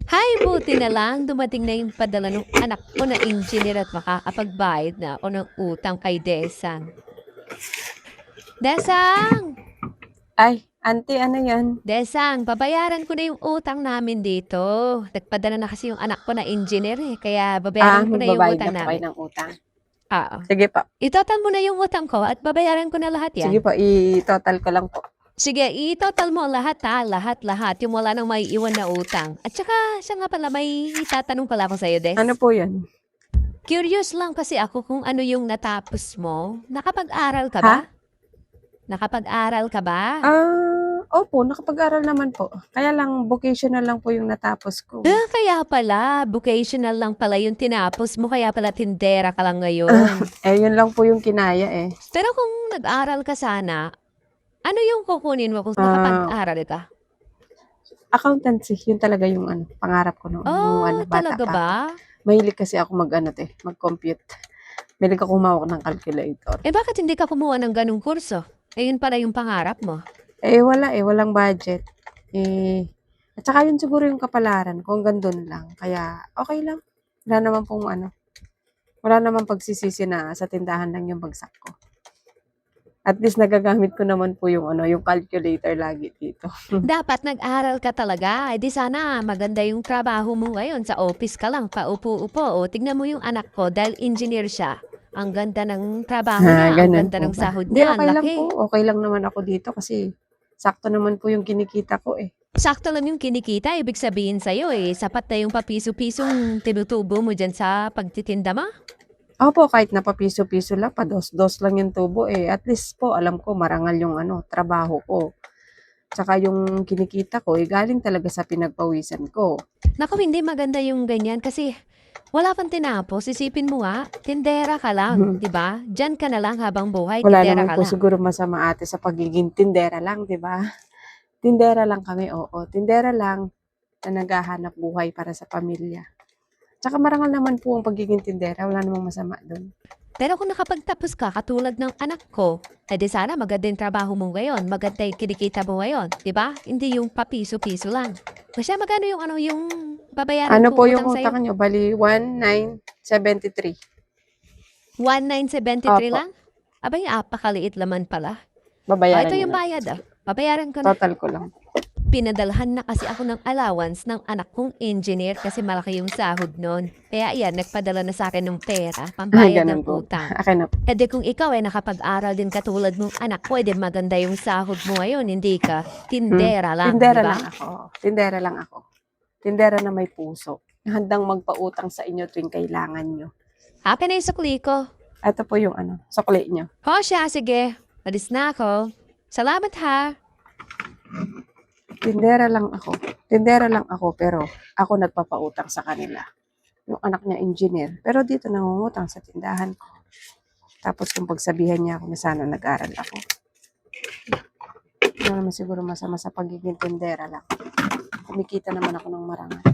Hay, buti na lang dumating na yung padala ng anak ko na engineer at makakapagbayad na ako ng utang kay Desang. Desang! Ay, auntie, ano yan? Desang, babayaran ko na yung utang namin dito. Nagpadala na kasi yung anak ko na engineer kaya babayaran ko na yung Magbabayad utang na po kayo namin. ng utang. Oo. Sige po. Itotal mo na yung utang ko at babayaran ko na lahat yan. Sige po, i-total ko lang po. Sige, i-total mo lahat ha. Lahat. Yung wala nang may iwan na utang. At saka, siya nga pala, may itatanong pala ako sa'yo, Des. Ano po yan? Curious lang kasi ako kung ano yung natapos mo. Nakapag-aral ka Ha? ba? Nakapag-aral ka ba? Opo, nakapag-aral naman po. Kaya lang, vocational lang po yung natapos ko. Kaya pala, vocational lang pala yung tinapos mo, kaya pala tindera ka lang ngayon. Yun lang po yung kinaya eh. Pero kung nag-aral ka sana, ano yung kukunin mo kung Ah, nakapag-aral ka? accountancy, yun talaga yung pangarap ko noon, nung Oh, bata talaga pa ba? ako. Mahilig kasi ako mag-compute. Mahilig ako humawak ng calculator. Bakit hindi ka kumuha ng ganung kurso? Yun pala yung pangarap mo. Walang budget. At saka yun siguro yung kapalaran ko, hanggang doon lang. Kaya, okay lang. Wala naman pagsisisi na sa tindahan lang yung bagsak ko. At least nagagamit ko naman po yung calculator lagi dito. Dapat nag-aral ka talaga. Di sana maganda yung trabaho mo ngayon. Sa office ka lang, paupo-upo. O, tignan mo yung anak ko dahil engineer siya. Ang ganda ng trabaho niya. Ang Ganun ganda po ng ba? sahod Hindi, niya. Ang okay lang laki. po. Okay lang naman ako dito kasi sakto naman po yung kinikita ko eh. Sakto lang yung kinikita. Ibig sabihin sa'yo sapat na yung papiso-pisong tinutubo mo dyan sa pagtitinda mo. Opo, kahit na papiso-piso lang, pa-dos-dos lang yung tubo eh. At least po, alam ko, marangal yung trabaho ko. Tsaka yung kinikita ko, galing talaga sa pinagpawisan ko. Naku, hindi maganda yung ganyan kasi wala pang tinapos. Isipin mo tindera ka lang, di ba? Diyan ka na lang habang buhay, Wala tindera naman ka po lang. siguro masama ate sa pagiging tindera lang, di ba? Tindera lang kami, oo. Tindera lang na naghahanap buhay para sa pamilya. Tsaka marangal naman po ang pagiging tindera. Wala namang masama doon. Pero kung nakapagtapos ka, katulad ng anak ko, di sana maganda yung trabaho mo ngayon, maganda yung kinikita mo ngayon, di ba? Hindi yung papiso-piso lang. Masya, magkano yung babayaran Ano kong po yung utang sa'yo? utang nyo? Bali, 1973. 1973 Opo, lang? Abay, apakaliit laman pala. babayaran Ito nyo yung na. bayad Babayaran ko na. Total ko lang. Pinadalhan na kasi ako ng allowance ng anak kong engineer kasi malaki yung sahod nun. Kaya yan, nagpadala na sa akin ng pera, pambayad ng Ganun po. utang. Akin na po. Kung ikaw nakapag-aral din katulad mong anak ko, maganda yung sahod mo ngayon, hindi ka tindera lang, di Tindera ba? lang ako. Tindera lang ako. Tindera na may puso. Handang magpautang sa inyo tuwing kailangan nyo. Happy na yung sukli ko. Ito po yung sukli nyo. Siya, sige. Alis na ako. Salamat ha. Tindera lang ako. Tindera lang ako pero ako nagpapautang sa kanila. Yung anak niya engineer. Pero dito nangungutang sa tindahan ko. Tapos kung pagsabihan niya ako na sana nag-aral ako. Hindi naman siguro masama sa pagiging tindera lang. Kumikita naman ako ng marangal.